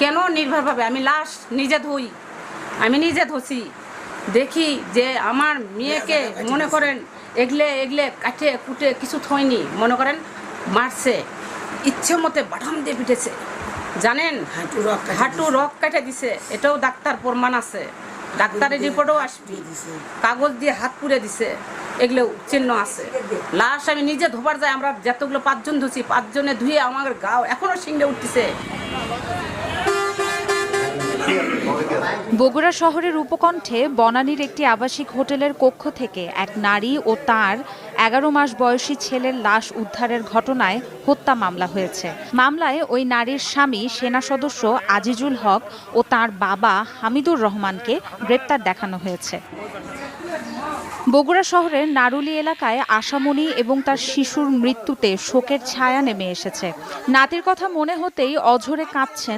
কেন নির্ভরভাবে? আমি লাশ নিজে ধুই, আমি নিজে ধুছি, দেখি যে আমার মেয়েকে মনে করেন এগলে এগলে কাটে কুটে কিছু থয়নি, মনে করেন মারছে, ইচ্ছে মতে বাটাম দিয়ে পিটেছে, জানেন, হাঁটু রক কেটে দিছে। এটাও ডাক্তার প্রমাণ আছে, ডাক্তারের রিপোর্টও আসবে, কাগজ দিয়ে হাত পুড়ে দিছে, এগুলো চিহ্ন আছে। লাশ আমি নিজে ধোবার যাই, আমরা যতগুলো 5 জন ধুছি, 5 জনে ধুয়ে আমার গাও এখনো শিংড়ে উঠতেছে। বগুড়া শহরের উপকণ্ঠে বনানীর একটি আবাসিক হোটেলের কক্ষ থেকে এক নারী ও তার 11 মাস বয়সী ছেলের লাশ উদ্ধারের ঘটনায় হত্যা মামলা হয়েছে। মামলায় ওই নারীর স্বামী সেনা সদস্য আজিজুল হক ও তার বাবা হামিদুর রহমানকে গ্রেপ্তার দেখানো হয়েছে। বগুড়া শহরের নারুলি এলাকায় আশামণি এবং তার শিশুর মৃত্যুতে শোকের ছায়া নেমে এসেছে। নাতির কথা মনে হতেই অঝরে কাঁদছেন